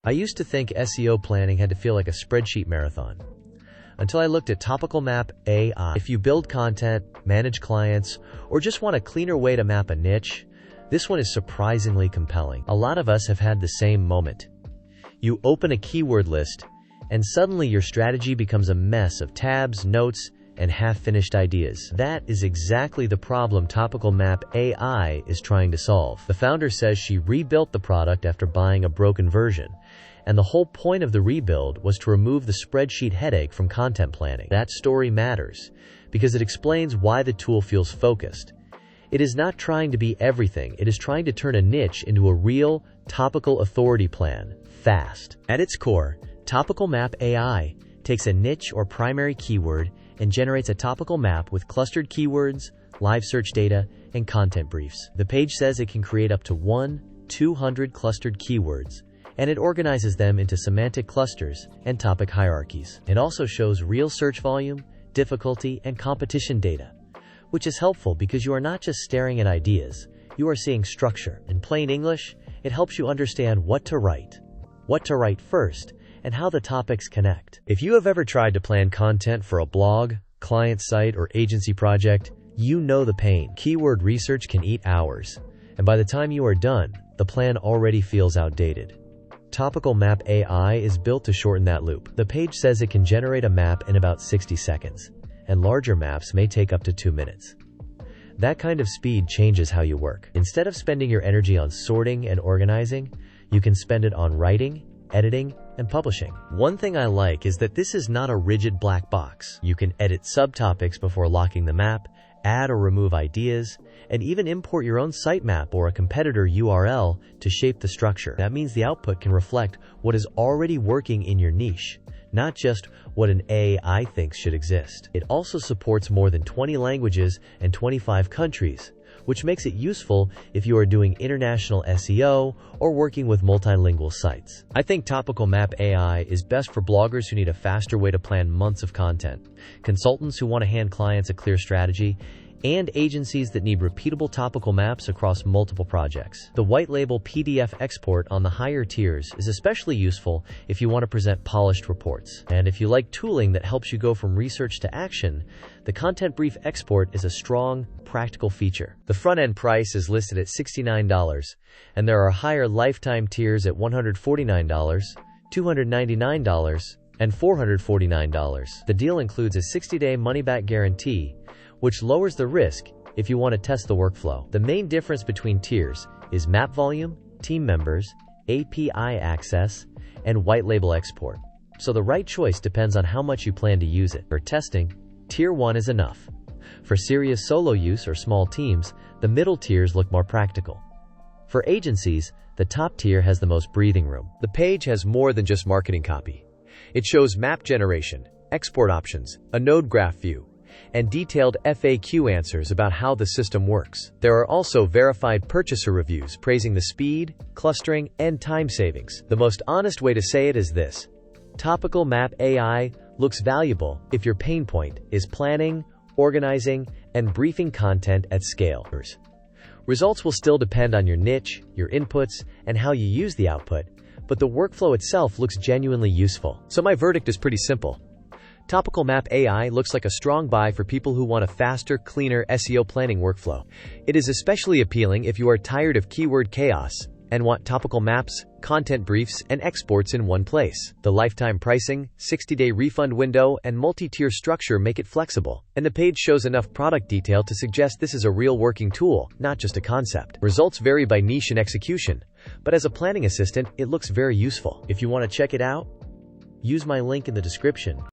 I used to think SEO planning had to feel like a spreadsheet marathon, until I looked at Topical Map AI. If you build content, manage clients, or just want a cleaner way to map a niche, this one is surprisingly compelling. A lot of us have had the same moment. You open a keyword list, and suddenly your strategy becomes a mess of tabs, notes, and half-finished ideas. That is exactly the problem Topical Map AI is trying to solve. The founder says she rebuilt the product after buying a broken version, and the whole point of the rebuild was to remove the spreadsheet headache from content planning. That story matters, because it explains why the tool feels focused. It is not trying to be everything, it is trying to turn a niche into a real, topical authority plan, fast. At its core, Topical Map AI takes a niche or primary keyword and generates a topical map with clustered keywords, live search data, and content briefs. The page says it can create up to 200 clustered keywords, and it organizes them into semantic clusters and topic hierarchies. It also shows real search volume, difficulty, and competition data, which is helpful because you are not just staring at ideas, you are seeing structure. In plain English, it helps you understand what to write first, and how the topics connect. If you have ever tried to plan content for a blog, client site, or agency project, you know the pain. Keyword research can eat hours, and by the time you are done, the plan already feels outdated. Topical Map AI is built to shorten that loop. The page says it can generate a map in about 60 seconds, and larger maps may take up to 2 minutes. That kind of speed changes how you work. Instead of spending your energy on sorting and organizing, you can spend it on writing, editing, and publishing. One thing I like is that this is not a rigid black box. You can edit subtopics before locking the map, add or remove ideas, and even import your own sitemap or a competitor URL to shape the structure. That means the output can reflect what is already working in your niche, not just what an AI thinks should exist. It also supports more than 20 languages and 25 countries, which makes it useful if you are doing international SEO or working with multilingual sites. I think Topical Map AI is best for bloggers who need a faster way to plan months of content, consultants who want to hand clients a clear strategy, and agencies that need repeatable topical maps across multiple projects. The white label PDF export on the higher tiers is especially useful if you want to present polished reports. And if you like tooling that helps you go from research to action, the content brief export is a strong, practical feature. The front-end price is listed at $69, and there are higher lifetime tiers at $149, $299, and $449. The deal includes a 60-day money-back guarantee, which lowers the risk if you want to test the workflow. The main difference between tiers is map volume, team members, API access, and white label export. So the right choice depends on how much you plan to use it. For testing, Tier 1 is enough. For serious solo use or small teams, the middle tiers look more practical. For agencies, the top tier has the most breathing room. The page has more than just marketing copy. It shows map generation, export options, a node graph view, and detailed FAQ answers about how the system works. There are also verified purchaser reviews praising the speed, clustering, and time savings. The most honest way to say it is this: Topical Map AI looks valuable if your pain point is planning, organizing, and briefing content at scale. Results will still depend on your niche, your inputs, and how you use the output, but the workflow itself looks genuinely useful. So my verdict is pretty simple. Topical Map AI looks like a strong buy for people who want a faster, cleaner SEO planning workflow. It is especially appealing if you are tired of keyword chaos and want topical maps, content briefs, and exports in one place. The lifetime pricing, 60-day refund window, and multi-tier structure make it flexible, and the page shows enough product detail to suggest this is a real working tool, not just a concept. Results vary by niche and execution, but as a planning assistant, it looks very useful. If you want to check it out, use my link in the description.